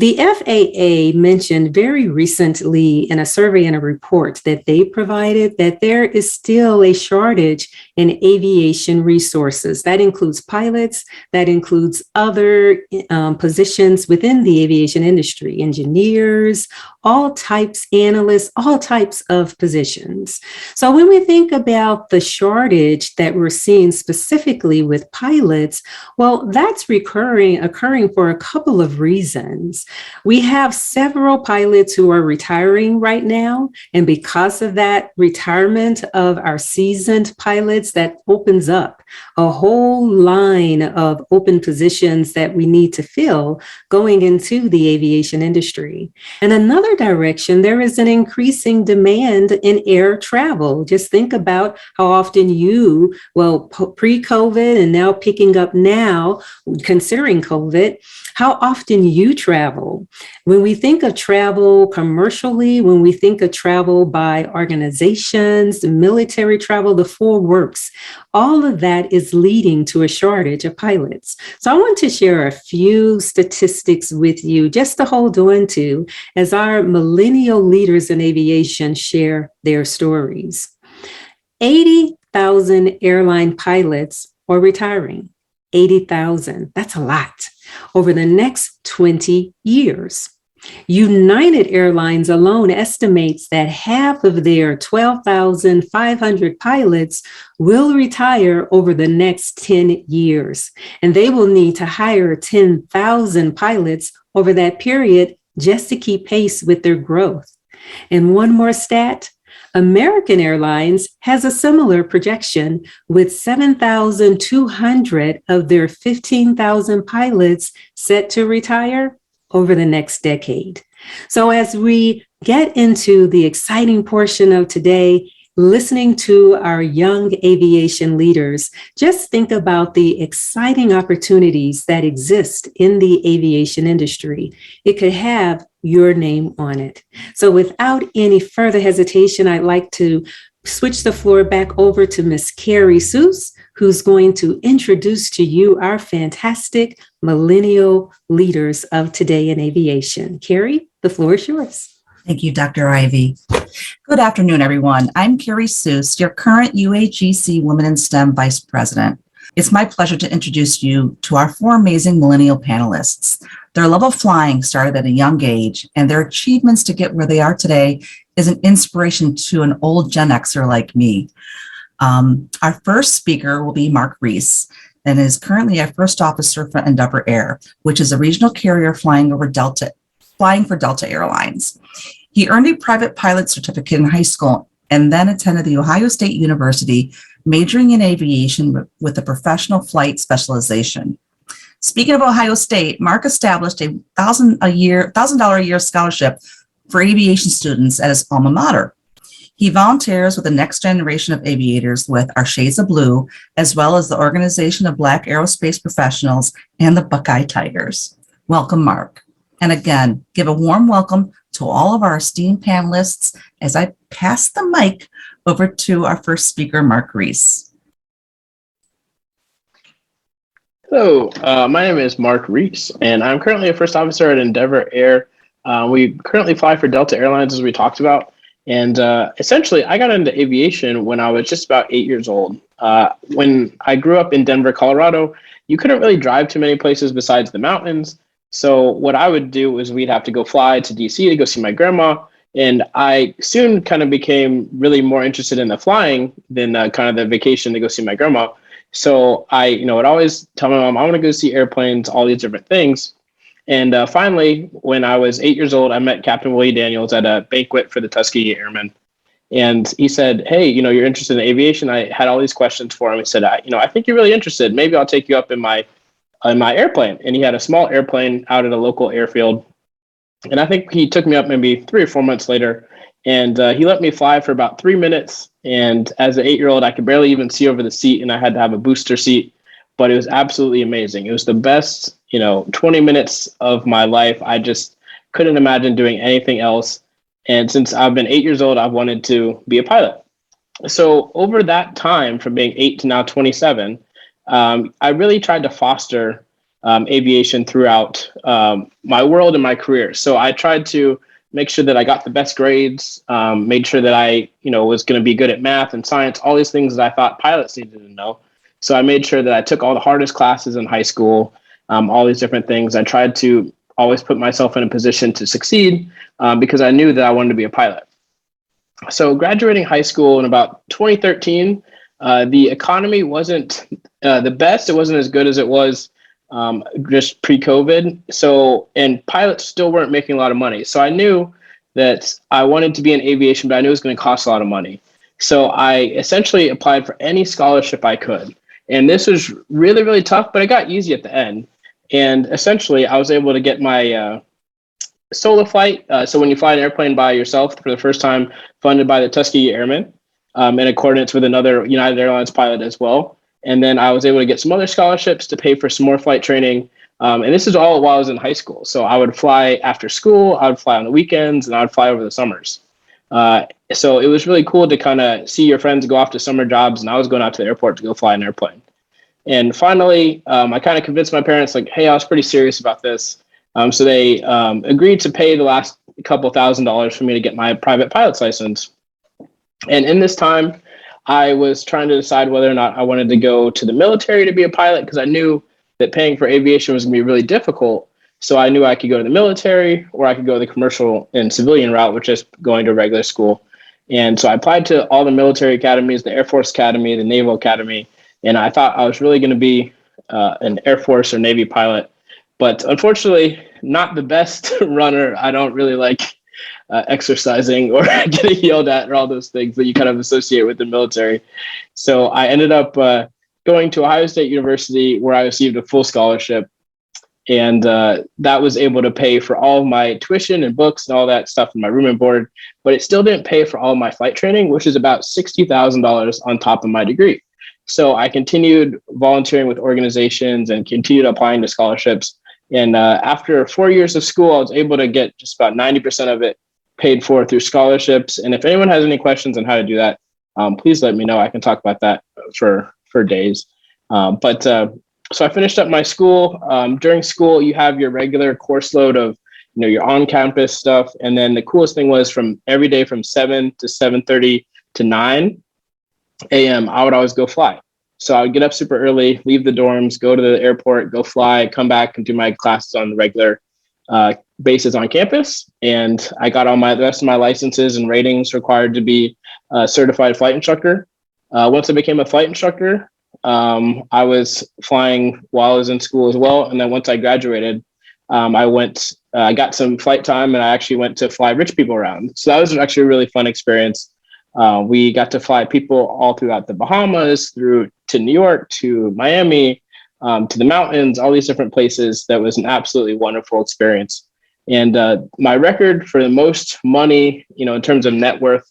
The FAA mentioned very recently in a survey and a report that they provided that there is still a shortage in aviation resources. That includes pilots, that includes other positions within the aviation industry, engineers, all types, analysts, all types of positions. So when we think about the shortage that we're seeing specifically with pilots, well, that's occurring for a couple of reasons. We have several pilots who are retiring right now. And because of that retirement of our seasoned pilots, that opens up a whole line of open positions that we need to fill going into the aviation industry. And another direction, there is an increasing demand in air travel. Just think about how often pre-COVID and now picking up now, considering COVID, how often you travel. When we think of travel commercially, when we think of travel by organizations, military travel, the full works, all of that is leading to a shortage of pilots. So I want to share a few statistics with you just to hold on to as our millennial leaders in aviation share their stories. 80,000 airline pilots are retiring. 80,000, that's a lot, over the next 20 years. United Airlines alone estimates that half of their 12,500 pilots will retire over the next 10 years, and they will need to hire 10,000 pilots over that period just to keep pace with their growth. And one more stat, American Airlines has a similar projection with 7,200 of their 15,000 pilots set to retire over the next decade. So as we get into the exciting portion of today, listening to our young aviation leaders, just think about the exciting opportunities that exist in the aviation industry. It could have your name on it. So without any further hesitation, I'd like to switch the floor back over to Miss Carrie Seuss, who's going to introduce to you our fantastic millennial leaders of today in aviation. Carrie, the floor is yours. Thank you, Dr. Ivy. Good afternoon, everyone. I'm Carrie Seuss, your current UAGC Women in STEM Vice President. It's my pleasure to introduce you to our four amazing millennial panelists. Their love of flying started at a young age, and their achievements to get where they are today is an inspiration to an old Gen Xer like me. Our first speaker will be Mark Reese, and is currently a first officer for Endeavor Air, which is a regional carrier flying for Delta Airlines. He earned a private pilot certificate in high school and then attended the Ohio State University, majoring in aviation with a professional flight specialization. Speaking of Ohio State, Mark established a $1,000 a year scholarship for aviation students at his alma mater. He volunteers with the next generation of aviators with Our Shades of Blue, as well as the Organization of Black Aerospace Professionals and the Buckeye Tigers. Welcome, Mark. And again, give a warm welcome to all of our esteemed panelists as I pass the mic over to our first speaker, Mark Reese. Hello, my name is Mark Reese, and I'm currently a first officer at Endeavor Air. We currently fly for Delta Airlines, as we talked about. And essentially, I got into aviation when I was just about 8 years old. When I grew up in Denver, Colorado, you couldn't really drive too many places besides the mountains. So what I would do was we'd have to go fly to DC to go see my grandma. And I soon kind of became really more interested in the flying than kind of the vacation to go see my grandma. So I, would always tell my mom, I want to go see airplanes, all these different things. And finally, when I was 8 years old, I met Captain Willie Daniels at a banquet for the Tuskegee Airmen. And he said, hey, you're interested in aviation. I had all these questions for him. He said, I think you're really interested. Maybe I'll take you up in my airplane. And he had a small airplane out at a local airfield. And I think he took me up maybe 3 or 4 months later. And he let me fly for about 3 minutes. And as an 8-year-old, I could barely even see over the seat, and I had to have a booster seat. But it was absolutely amazing. It was the best, 20 minutes of my life. I just couldn't imagine doing anything else. And since I've been 8 years old, I've wanted to be a pilot. So over that time, from being 8 to now 27, I really tried to foster aviation throughout my world and my career. So I tried to make sure that I got the best grades, made sure that I, was going to be good at math and science, all these things that I thought pilots needed to know. So I made sure that I took all the hardest classes in high school, all these different things. I tried to always put myself in a position to succeed because I knew that I wanted to be a pilot. So graduating high school in about 2013, the economy wasn't the best. It wasn't as good as it was just pre-COVID. So, and pilots still weren't making a lot of money. So I knew that I wanted to be in aviation, but I knew it was going to cost a lot of money. So I essentially applied for any scholarship I could. And this was really, really tough, but it got easy at the end. And essentially, I was able to get my solo flight. So when you fly an airplane by yourself for the first time, funded by the Tuskegee Airmen, in accordance with another United Airlines pilot as well. And then I was able to get some other scholarships to pay for some more flight training. And this is all while I was in high school. So I would fly after school, I would fly on the weekends, and I would fly over the summers. So it was really cool to kind of see your friends go off to summer jobs, and I was going out to the airport to go fly an airplane. And finally, I kind of convinced my parents, like, hey, I was pretty serious about this. So they agreed to pay the last couple $1,000s for me to get my private pilot's license. And in this time, I was trying to decide whether or not I wanted to go to the military to be a pilot, because I knew that paying for aviation was going to be really difficult. So I knew I could go to the military, or I could go the commercial and civilian route, which is going to regular school. And so I applied to all the military academies, the Air Force Academy, the Naval Academy, and I thought I was really going to be an Air Force or Navy pilot. But unfortunately, not the best runner. I don't really like exercising or getting yelled at or all those things that you kind of associate with the military. So I ended up going to Ohio State University, where I received a full scholarship. And that was able to pay for all of my tuition and books and all that stuff in my room and board. But it still didn't pay for all of my flight training, which is about $60,000 on top of my degree. So I continued volunteering with organizations and continued applying to scholarships. And after 4 years of school, I was able to get just about 90% of it paid for through scholarships. And if anyone has any questions on how to do that, please let me know. I can talk about that for days. So I finished up my school. During school, you have your regular course load of your on-campus stuff. And then the coolest thing was from every day from 7 to 7:30 to 9 a.m., I would always go fly. So I would get up super early, leave the dorms, go to the airport, go fly, come back and do my classes on the regular basis on campus. And I got all the rest of my licenses and ratings required to be a certified flight instructor. Once I became a flight instructor, I was flying while I was in school as well. And then once I graduated, I got some flight time, and I actually went to fly rich people around. So that was actually a really fun experience. We got to fly people all throughout the Bahamas, through to New York, to Miami, to the mountains, all these different places. That was an absolutely wonderful experience. And my record for the most money, in terms of net worth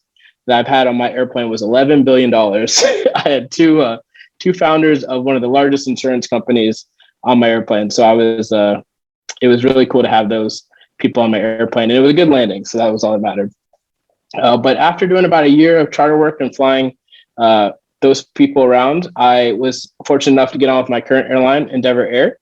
that I've had on my airplane was $11 billion. I had two founders of one of the largest insurance companies on my airplane. So it was really cool to have those people on my airplane, and it was a good landing. So that was all that mattered. But after doing about a year of charter work and flying those people around, I was fortunate enough to get on with my current airline, Endeavor Air,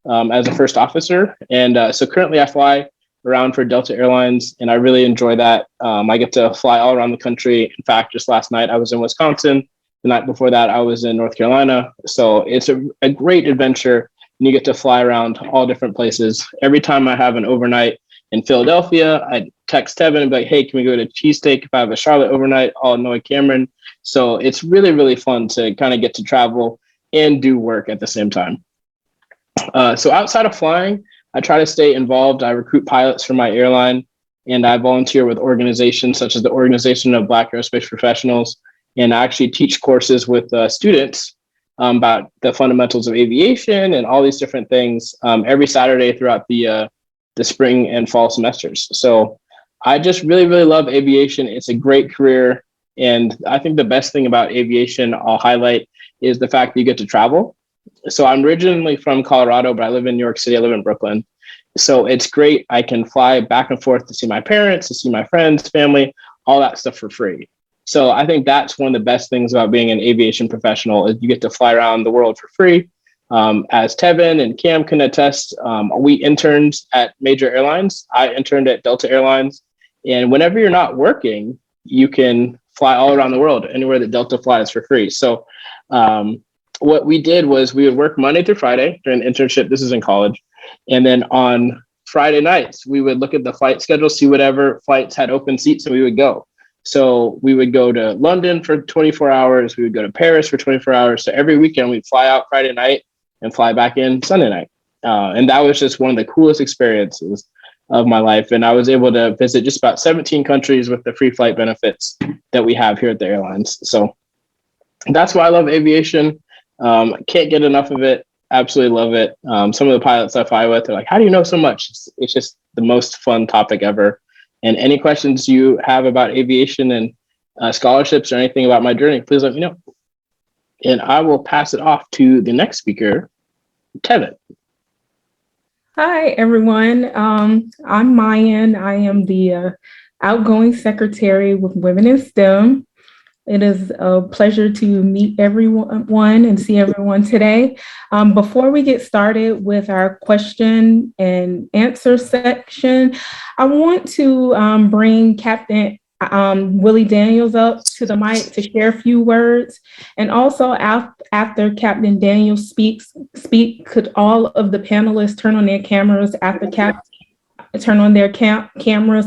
as a first officer. And so currently I fly around for Delta Airlines, and I really enjoy that. I get to fly all around the country. In fact, just last night I was in Wisconsin. The night before that, I was in North Carolina. So it's a great adventure, and you get to fly around all different places. Every time I have an overnight in Philadelphia, I text Tevin and be like, hey, can we go to Cheesesteak? If I have a Charlotte overnight, I'll annoy Chameron. So it's really, really fun to kind of get to travel and do work at the same time. So outside of flying, I try to stay involved. I recruit pilots for my airline, and I volunteer with organizations such as the Organization of Black Aerospace Professionals. And I actually teach courses with students about the fundamentals of aviation and all these different things every Saturday throughout the spring and fall semesters. So I just really, really love aviation. It's a great career. And I think the best thing about aviation I'll highlight is the fact that you get to travel. So I'm originally from Colorado, but I live in New York City. I live in Brooklyn. So it's great. I can fly back and forth to see my parents, to see my friends, family, all that stuff for free. So I think that's one of the best things about being an aviation professional is you get to fly around the world for free. As Tevin and Cam can attest, we interned at major airlines. I interned at Delta Airlines. And whenever you're not working, you can fly all around the world, anywhere that Delta flies for free. So what we did was we would work Monday through Friday during the internship. This is in college. And then on Friday nights, we would look at the flight schedule, see whatever flights had open seats, and we would go. So we would go to London for 24 hours. We would go to Paris for 24 hours. So every weekend we'd fly out Friday night and fly back in Sunday night. And that was just one of the coolest experiences of my life. And I was able to visit just about 17 countries with the free flight benefits that we have here at the airlines. So that's why I love aviation. Can't get enough of it. Absolutely love it. Some of the pilots I fly with are like, how do you know so much? It's just the most fun topic ever. And any questions you have about aviation and scholarships or anything about my journey, please let me know. And I will pass it off to the next speaker, Tevin. Hi, everyone. I'm Mayan. I am the outgoing secretary with Women in STEM. It is a pleasure to meet everyone and see everyone today. Before we get started with our question and answer section, I want to bring Captain Willie Daniels up to the mic to share a few words. And also after Captain Daniels speak, could all of the panelists turn on their cameras after Captain turn on their cameras,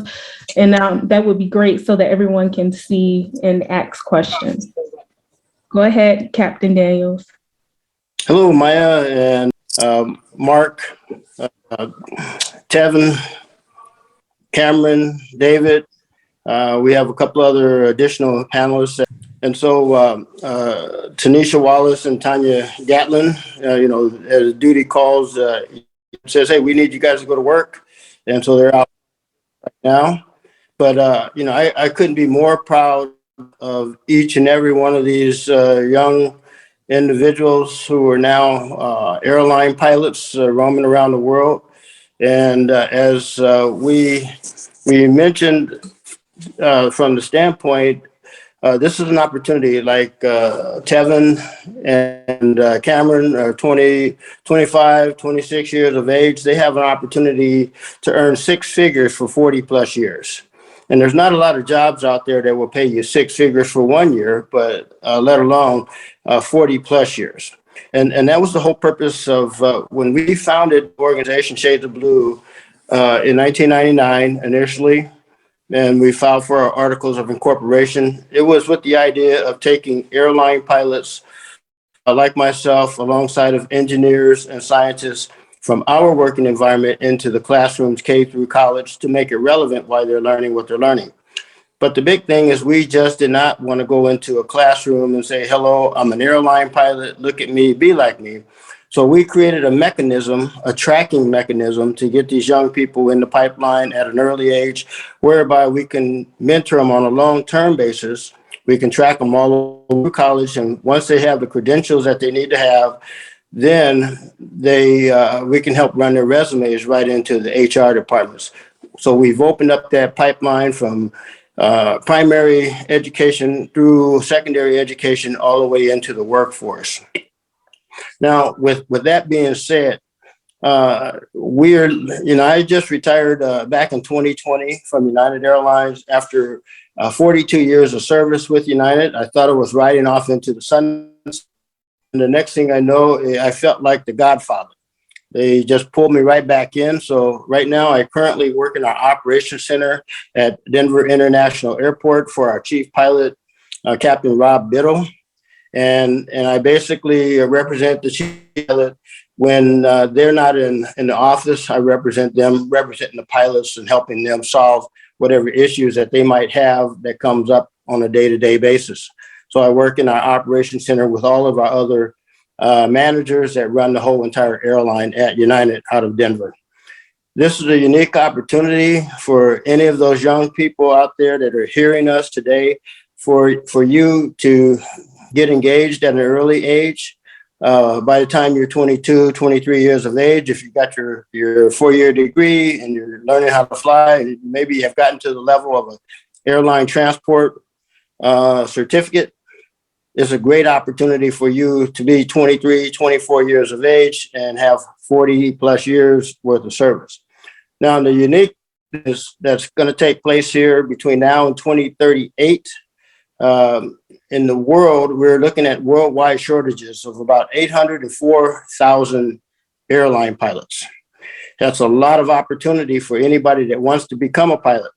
and that would be great so that everyone can see and ask questions. Go ahead, Captain Daniels. Hello, Maya and Mark, Tevin, Chameron, David. We have a couple other additional panelists. And so Tanesha, Wallace, and Tanya Gatlin, as duty calls, says, hey, we need you guys to go to work. And so they're out right now. But, I couldn't be more proud of each and every one of these young individuals who are now airline pilots roaming around the world. And as we mentioned from the standpoint, this is an opportunity like Tevin and Chameron are 20, 25, 26 years of age. They have an opportunity to earn six figures for 40 plus years. And there's not a lot of jobs out there that will pay you six figures for 1 year, but let alone 40 plus years. And that was the whole purpose of when we founded the organization Shades of Blue in 1999 initially. And we filed for our articles of incorporation. It was with the idea of taking airline pilots like myself, alongside of engineers and scientists from our working environment into the classrooms, K through college, to make it relevant while they're learning what they're learning. But the big thing is we just did not want to go into a classroom and say, hello, I'm an airline pilot, look at me, be like me. So we created a mechanism, a tracking mechanism to get these young people in the pipeline at an early age, whereby we can mentor them on a long-term basis. We can track them all over college. And once they have the credentials that they need to have, then we can help run their resumes right into the HR departments. So we've opened up that pipeline from primary education through secondary education all the way into the workforce. Now, with that being said, I just retired back in 2020 from United Airlines after 42 years of service with United. I thought it was riding off into the sun. And the next thing I know, I felt like the Godfather. They just pulled me right back in. So right now, I currently work in our operations center at Denver International Airport for our chief pilot, Captain Rob Biddle. And I basically represent the chief pilot when they're not in the office. I represent them, representing the pilots and helping them solve whatever issues that they might have that comes up on a day-to-day basis. So I work in our operations center with all of our other managers that run the whole entire airline at United out of Denver. This is a unique opportunity for any of those young people out there that are hearing us today for you to get engaged at an early age. By the time you're 22, 23 years of age, if you got your 4-year degree and you're learning how to fly, and maybe you have gotten to the level of an airline transport certificate, it's a great opportunity for you to be 23, 24 years of age and have 40 plus years worth of service. Now, the uniqueness that's going to take place here between now and 2038, in the world, we're looking at worldwide shortages of about 804,000 airline pilots. That's a lot of opportunity for anybody that wants to become a pilot.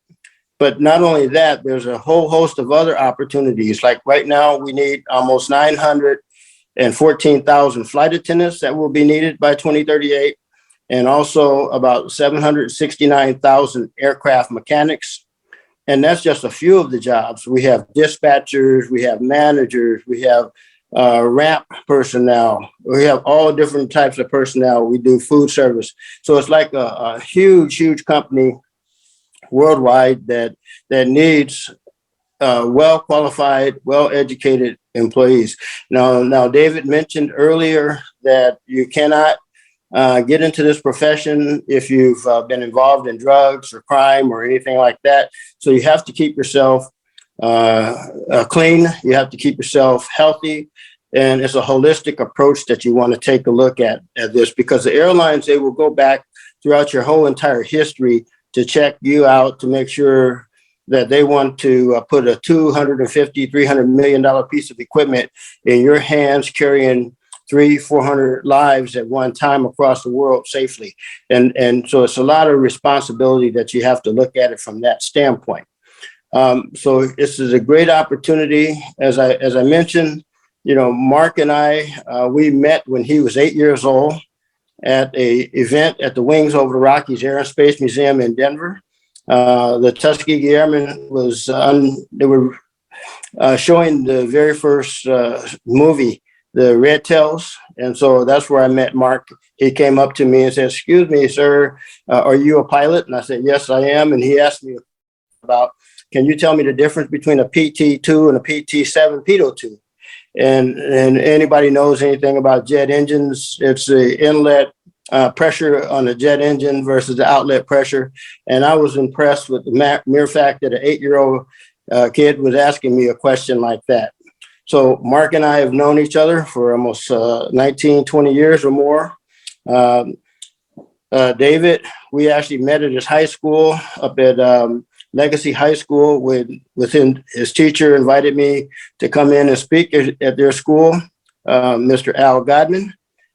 But not only that, there's a whole host of other opportunities. Like right now, we need almost 914,000 flight attendants that will be needed by 2038, and also about 769,000 aircraft mechanics. And that's just a few of the jobs. We have dispatchers, we have managers, we have ramp personnel. We have all different types of personnel. We do food service. So it's like a huge, huge company worldwide that needs well-qualified, well-educated employees. Now, David mentioned earlier that you cannot get into this profession if you've been involved in drugs or crime or anything like that. So you have to keep yourself clean. You have to keep yourself healthy. And it's a holistic approach that you want to take a look at this, because the airlines, they will go back throughout your whole entire history to check you out to make sure that they want to put a $250, $300 million piece of equipment in your hands, carrying 300-400 lives at one time across the world safely. And so it's a lot of responsibility that you have to look at it from that standpoint. So this is a great opportunity. As I mentioned, Mark and I, we met when he was 8 years old at a event at the Wings Over the Rockies Air and Space Museum in Denver. The Tuskegee Airmen they were showing the very first movie, the Red Tails. And so that's where I met Mark. He came up to me and said, "Excuse me, sir, are you a pilot?" And I said, "Yes, I am." And he asked me about, "Can you tell me the difference between a PT-2 and a PT-7 pitot 2? And anybody knows anything about jet engines, it's the inlet pressure on the jet engine versus the outlet pressure. And I was impressed with the mere fact that an 8-year-old kid was asking me a question like that. So Mark and I have known each other for almost 19, 20 years or more. David, we actually met at his high school up at Legacy High School. His teacher invited me to come in and speak at their school, Mr. Al Godman.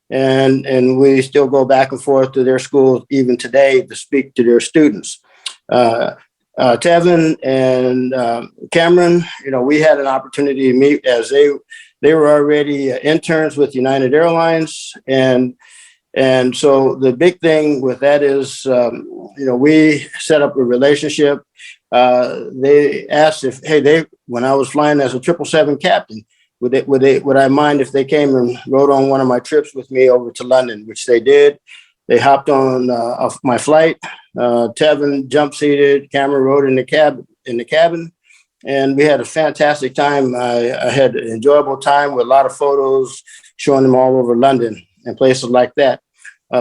And we still go back and forth to their school even today to speak to their students. Tevin and Chameron, we had an opportunity to meet as they were already interns with United Airlines. And so the big thing with that is, we set up a relationship. They asked when I was flying as a 777 captain, would I mind if they came and rode on one of my trips with me over to London, which they did. They hopped on my flight. Tevin jump seated, Chameron rode in the cabin, and we had a fantastic time. I had an enjoyable time with a lot of photos showing them all over London and places like that.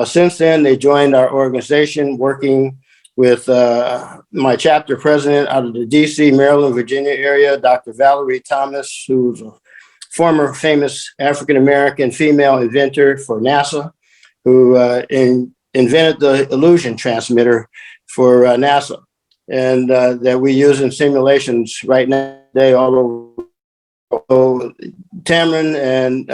Since then, they joined our organization, working with my chapter president out of the DC, Maryland, Virginia area, Dr. Valerie Thomas, who's a former famous African-American female inventor for NASA, who invented the illusion transmitter for NASA, and that we use in simulations right now all over. So Chameron and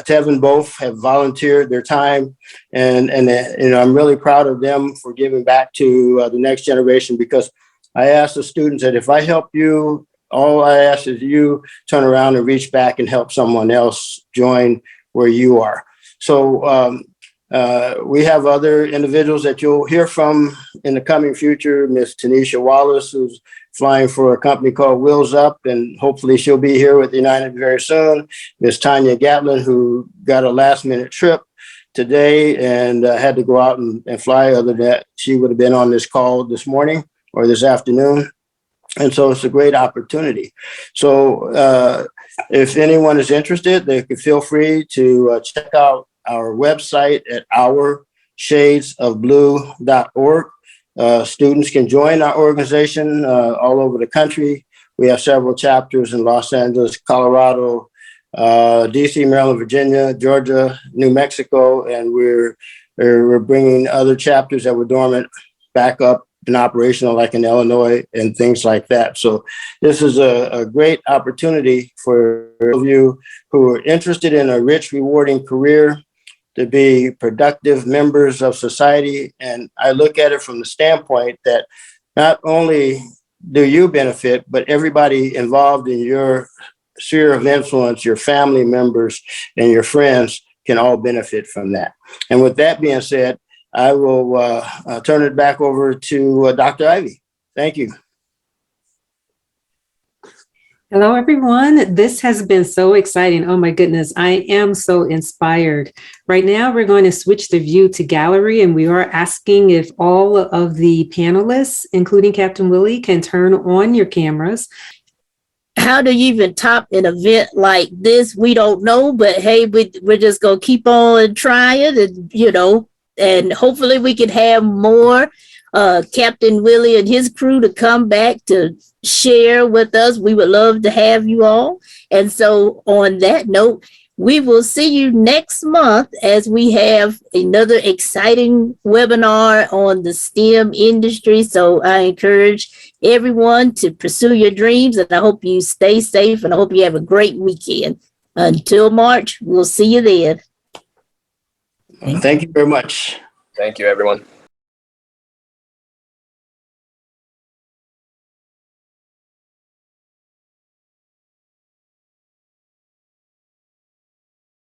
Tevin both have volunteered their time, and I'm really proud of them for giving back to the next generation, because I asked the students that if I help you, all I ask is you turn around and reach back and help someone else join where you are. So we have other individuals that you'll hear from in the coming future. Miss Tanesha Wallace, who's flying for a company called Wheels Up, and hopefully she'll be here with United very soon. Miss Tanya Gatlin, who got a last-minute trip today and had to go out and fly. Other than that, she would have been on this call this morning or this afternoon. And so it's a great opportunity. So if anyone is interested, they can feel free to check out our website at ourshadesofblue.org. Students can join our organization all over the country. We have several chapters in Los Angeles, Colorado, DC, Maryland, Virginia, Georgia, New Mexico, and we're bringing other chapters that were dormant back up and operational, like in Illinois and things like that. So this is a great opportunity for those of you who are interested in a rich, rewarding career to be productive members of society. And I look at it from the standpoint that not only do you benefit, but everybody involved in your sphere of influence, your family members and your friends can all benefit from that. And with that being said, I will turn it back over to Dr. Ivy. Thank you. Hello, everyone. This has been so exciting. Oh my goodness, I am so inspired. Right now, we're going to switch the view to gallery, and we are asking if all of the panelists, including Captain Willie, can turn on your cameras. How do you even top an event like this? We don't know, but hey, we're just going to keep on trying and, and hopefully we can have more Captain Willie and his crew to come back to share with us. We would love to have you all. And so on that note, we will see you next month as we have another exciting webinar on the STEM industry. So I encourage everyone to pursue your dreams, and I hope you stay safe, and I hope you have a great weekend. Until March, we'll see you then. Thank you very much. Thank you, everyone.